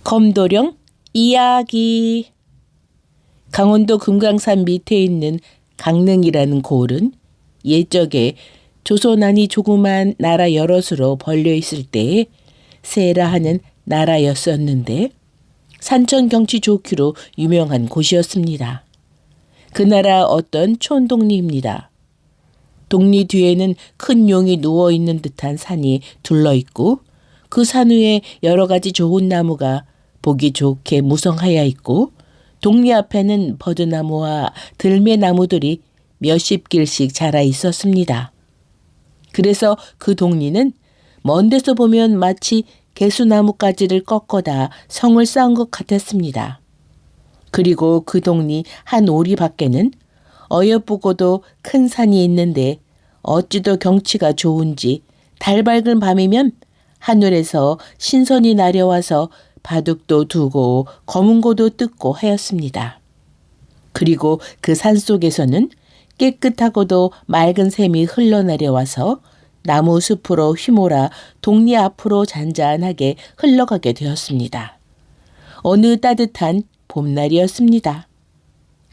검도령 이야기. 강원도 금강산 밑에 있는 강릉이라는 고을은 옛적에 조선안이 조그만 나라 여럿으로 벌려 있을 때에 세라 하는 나라였었는데 산천 경치 좋기로 유명한 곳이었습니다. 그 나라 어떤 촌동리입니다. 동리 뒤에는 큰 용이 누워있는 듯한 산이 둘러있고 그 산 위에 여러 가지 좋은 나무가 보기 좋게 무성하여 있고 동리 앞에는 버드나무와 들매나무들이 몇십 길씩 자라 있었습니다. 그래서 그 동리는 먼 데서 보면 마치 개수나무가지를 꺾어다 성을 쌓은 것 같았습니다. 그리고 그 동리 한 오리 밖에는 어여쁘고도 큰 산이 있는데 어찌도 경치가 좋은지 달 밝은 밤이면 하늘에서 신선이 내려와서 바둑도 두고 거문고도 뜯고 하였습니다. 그리고 그 산속에서는 깨끗하고도 맑은 샘이 흘러내려와서 나무 숲으로 휘몰아 동리 앞으로 잔잔하게 흘러가게 되었습니다. 어느 따뜻한 봄날이었습니다.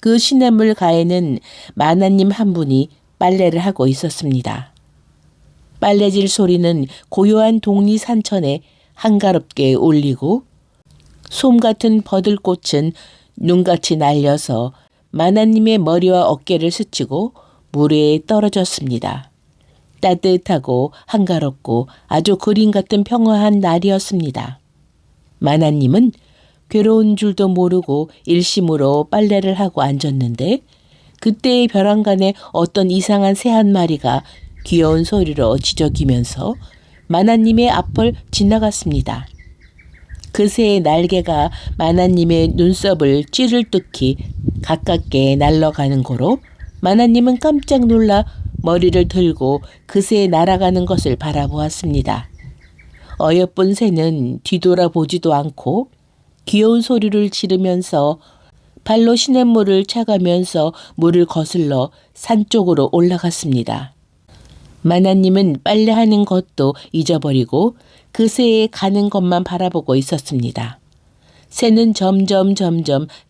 그 시냇물 가에는 마나님 한 분이 빨래를 하고 있었습니다. 빨래질 소리는 고요한 동리 산천에 한가롭게 울리고 솜 같은 버들꽃은 눈같이 날려서 마나님의 머리와 어깨를 스치고 물에 떨어졌습니다. 따뜻하고 한가롭고 아주 그림 같은 평화한 날이었습니다. 마나님은 괴로운 줄도 모르고 일심으로 빨래를 하고 앉았는데 그때의 벼랑간에 어떤 이상한 새 한 마리가 귀여운 소리로 지저귀면서 마나님의 앞을 지나갔습니다. 그 새의 날개가 마나님의 눈썹을 찌를 듯이 가깝게 날아가는 고로 마나님은 깜짝 놀라 머리를 들고 그 새 날아가는 것을 바라보았습니다. 어여쁜 새는 뒤돌아보지도 않고 귀여운 소리를 지르면서 발로 시냇물을 차가면서 물을 거슬러 산 쪽으로 올라갔습니다. 마나님은 빨래하는 것도 잊어버리고 그 새의 가는 것만 바라보고 있었습니다. 새는 점점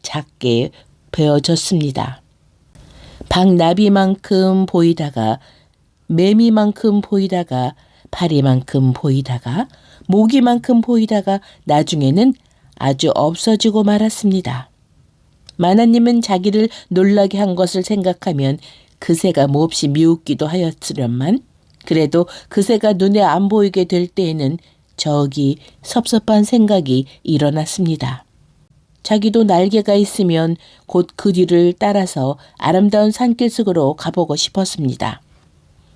작게 베어졌습니다. 박나비만큼 보이다가 매미만큼 보이다가 파리만큼 보이다가 모기만큼 보이다가 나중에는 아주 없어지고 말았습니다. 마나님은 자기를 놀라게 한 것을 생각하면 그 새가 몹시 미웃기도 하였으련만 그래도 그 새가 눈에 안 보이게 될 때에는 저기 섭섭한 생각이 일어났습니다. 자기도 날개가 있으면 곧 그 뒤를 따라서 아름다운 산길 속으로 가보고 싶었습니다.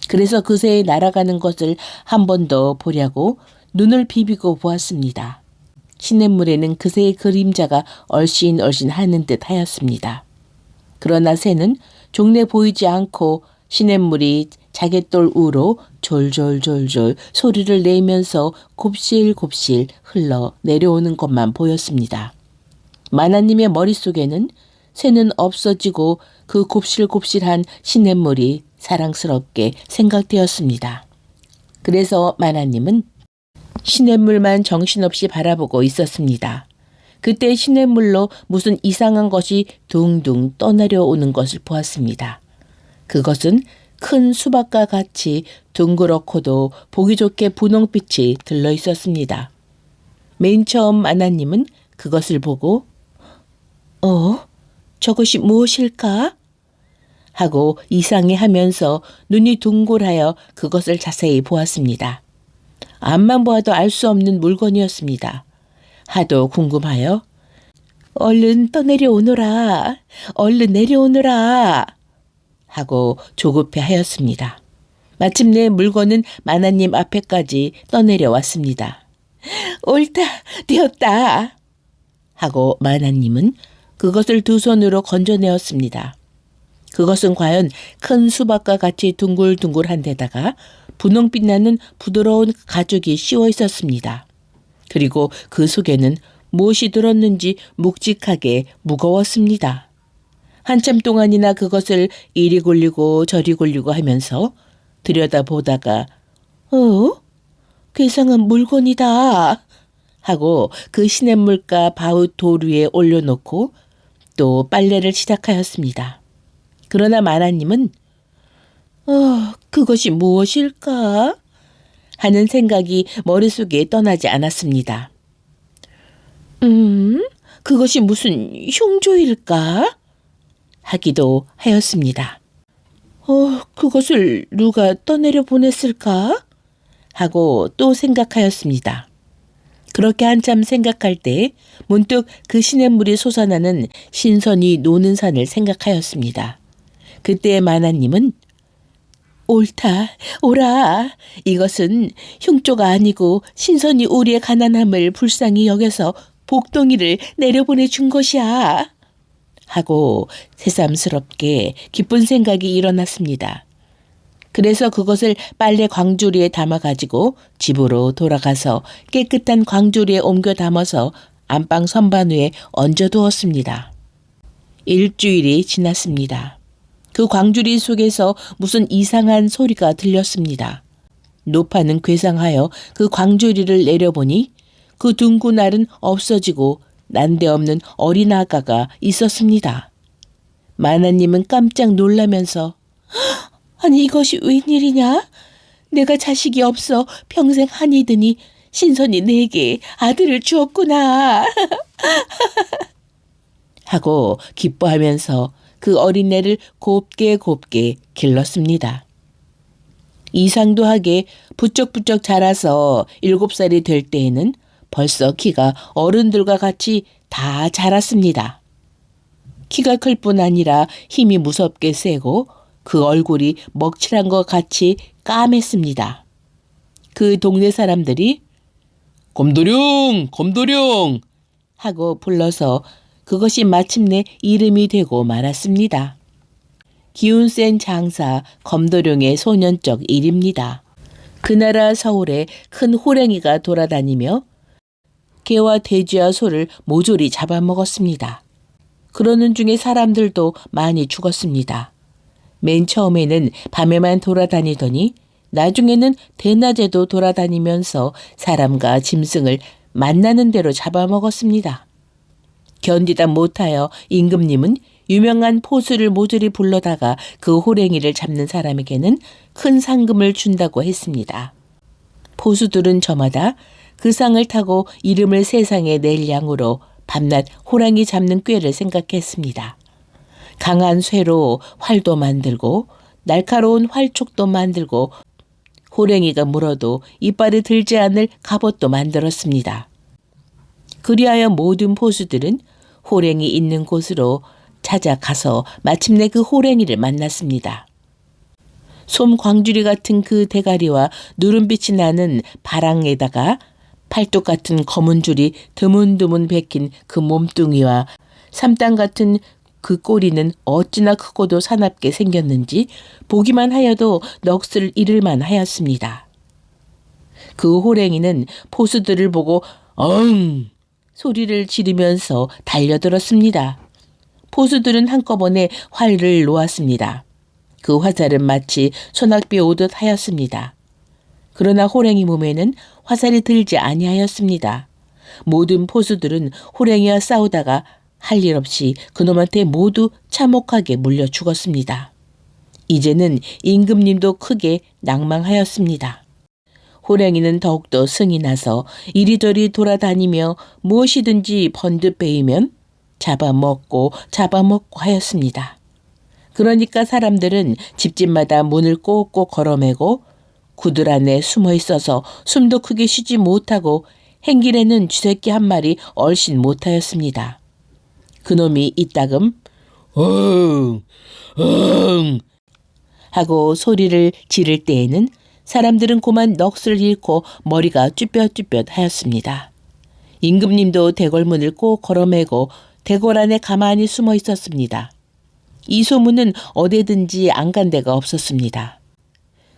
그래서 그 새의 날아가는 것을 한 번 더 보려고 눈을 비비고 보았습니다. 시냇물에는 그 새의 그림자가 얼씬얼씬 하는 듯 하였습니다. 그러나 새는 종래 보이지 않고 시냇물이 자갯돌 우로 졸졸졸졸 소리를 내면서 곱실곱실 흘러 내려오는 것만 보였습니다. 마나님의 머릿속에는 새는 없어지고 그 곱실곱실한 시냇물이 사랑스럽게 생각되었습니다. 그래서 마나님은 시냇물만 정신없이 바라보고 있었습니다. 그때 시냇물로 무슨 이상한 것이 둥둥 떠내려오는 것을 보았습니다. 그것은 큰 수박과 같이 둥그렇고도 보기 좋게 분홍빛이 들러 있었습니다. 맨 처음 마나님은 그것을 보고 저것이 무엇일까? 하고 이상해하면서 눈이 둥글하여 그것을 자세히 보았습니다. 앞만 보아도 알 수 없는 물건이었습니다. 하도 궁금하여 얼른 떠내려오너라, 얼른 내려오너라 하고 조급해 하였습니다. 마침내 물건은 마나님 앞에까지 떠내려왔습니다. 옳다, 되었다 하고 마나님은 그것을 두 손으로 건져내었습니다. 그것은 과연 큰 수박과 같이 둥글둥글한 데다가 분홍빛 나는 부드러운 가죽이 씌워 있었습니다. 그리고 그 속에는 무엇이 들었는지 묵직하게 무거웠습니다. 한참 동안이나 그것을 이리 굴리고 저리 굴리고 하면서 들여다보다가 괴상한 물건이다 하고 그 시냇물가 바우 돌 위에 올려놓고 또 빨래를 시작하였습니다. 그러나 마나님은 그것이 무엇일까 하는 생각이 머릿속에 떠나지 않았습니다. 그것이 무슨 흉조일까 하기도 하였습니다. 그것을 누가 떠내려 보냈을까 하고 또 생각하였습니다. 그렇게 한참 생각할 때 문득 그 시냇물이 솟아나는 신선이 노는 산을 생각하였습니다. 그때 마나님은 옳다, 옳아. 이것은 흉조가 아니고 신선이 우리의 가난함을 불쌍히 여겨서 복덩이를 내려보내 준 것이야. 하고 새삼스럽게 기쁜 생각이 일어났습니다. 그래서 그것을 빨래 광주리에 담아가지고 집으로 돌아가서 깨끗한 광주리에 옮겨 담아서 안방 선반 위에 얹어두었습니다. 일주일이 지났습니다. 그 광주리 속에서 무슨 이상한 소리가 들렸습니다. 노파는 괴상하여 그 광주리를 내려보니 그 둥근 알은 없어지고 난데없는 어린 아가가 있었습니다. 마나님은 깜짝 놀라면서 아니 이것이 웬일이냐? 내가 자식이 없어 평생 한이더니 신선이 내게 아들을 주었구나 하고 기뻐하면서 그 어린애를 곱게 길렀습니다. 이상도하게 부쩍부쩍 자라서 7살이 될 때에는 벌써 키가 어른들과 같이 다 자랐습니다. 키가 클 뿐 아니라 힘이 무섭게 세고 그 얼굴이 먹칠한 것 같이 까맸습니다. 그 동네 사람들이 검도령 하고 불러서 그것이 마침내 이름이 되고 말았습니다. 기운 센 장사 검도령의 소년적 일입니다. 그 나라 서울에 큰 호랭이가 돌아다니며 개와 돼지와 소를 모조리 잡아먹었습니다. 그러는 중에 사람들도 많이 죽었습니다. 맨 처음에는 밤에만 돌아다니더니 나중에는 대낮에도 돌아다니면서 사람과 짐승을 만나는 대로 잡아먹었습니다. 견디다 못하여 임금님은 유명한 포수를 모조리 불러다가 그 호랭이를 잡는 사람에게는 큰 상금을 준다고 했습니다. 포수들은 저마다 그 상을 타고 이름을 세상에 낼 양으로 밤낮 호랑이 잡는 꾀를 생각했습니다. 강한 쇠로 활도 만들고 날카로운 활촉도 만들고 호랭이가 물어도 이빨이 들지 않을 갑옷도 만들었습니다. 그리하여 모든 포수들은 호랭이 있는 곳으로 찾아가서 마침내 그 호랭이를 만났습니다. 솜 광주리 같은 그 대가리와 누름빛이 나는 바랑에다가 팔뚝 같은 검은 줄이 드문드문 베낀 그 몸뚱이와 삼땅 같은 그 꼬리는 어찌나 크고도 사납게 생겼는지 보기만 하여도 넋을 잃을만 하였습니다. 그 호랭이는 포수들을 보고 엉 소리를 지르면서 달려들었습니다. 포수들은 한꺼번에 활을 놓았습니다. 그 화살은 마치 소낙비 오듯 하였습니다. 그러나 호랭이 몸에는 화살이 들지 아니하였습니다. 모든 포수들은 호랭이와 싸우다가 할 일 없이 그놈한테 모두 참혹하게 물려 죽었습니다. 이제는 임금님도 크게 낭망하였습니다. 호랭이는 더욱더 승이 나서 이리저리 돌아다니며 무엇이든지 번듯 베이면 잡아먹고 하였습니다. 그러니까 사람들은 집집마다 문을 꼭꼭 걸어매고 구들 안에 숨어 있어서 숨도 크게 쉬지 못하고 행길에는 쥐새끼 한 마리 얼씬 못하였습니다. 그놈이 이따금 하고 소리를 지를 때에는 사람들은 고만 넋을 잃고 머리가 쭈뼛쭈뼛 하였습니다. 임금님도 대궐문을 꼭 걸어매고 대궐 안에 가만히 숨어 있었습니다. 이 소문은 어디든지 안 간 데가 없었습니다.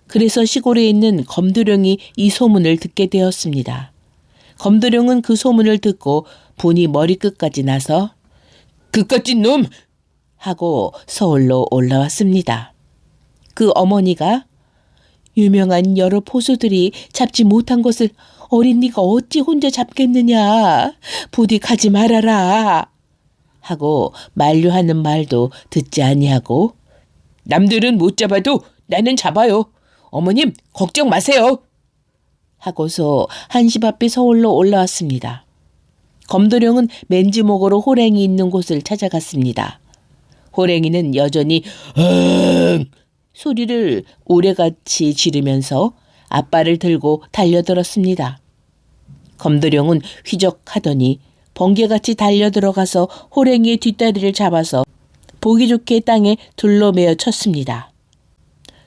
그래서 시골에 있는 검도령이 이 소문을 듣게 되었습니다. 검도령은 그 소문을 듣고 분이 머리끝까지 나서 그깟진 놈! 하고 서울로 올라왔습니다. 그 어머니가 유명한 여러 포수들이 잡지 못한 것을 어린 네가 어찌 혼자 잡겠느냐. 부디 가지 말아라. 하고 만류하는 말도 듣지 아니하고 남들은 못 잡아도 나는 잡아요. 어머님 걱정 마세요. 하고서 한시 앞에 서울로 올라왔습니다. 검도령은 맨지목으로 호랭이 있는 곳을 찾아갔습니다. 호랭이는 여전히 응 소리를 오래같이 지르면서 앞발을 들고 달려들었습니다. 검도령은 휘적하더니 번개같이 달려들어가서 호랭이의 뒷다리를 잡아서 보기 좋게 땅에 둘러매어 쳤습니다.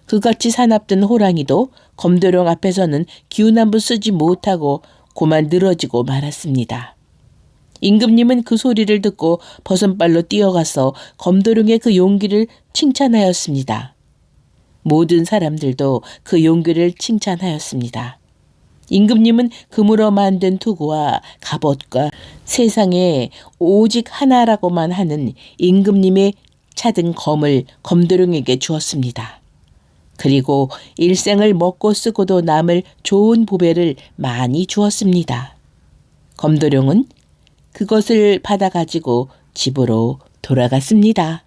그같이 사납던 호랑이도 검도령 앞에서는 기운 한 부 쓰지 못하고 고만 늘어지고 말았습니다. 임금님은 그 소리를 듣고 버선발로 뛰어가서 검도령의 그 용기를 칭찬하였습니다. 모든 사람들도 그 용기를 칭찬하였습니다. 임금님은 금으로 만든 투구와 갑옷과 세상에 오직 하나라고만 하는 임금님의 차든 검을 검도령에게 주었습니다. 그리고 일생을 먹고 쓰고도 남을 좋은 보배를 많이 주었습니다. 검도령은 그것을 받아가지고 집으로 돌아갔습니다.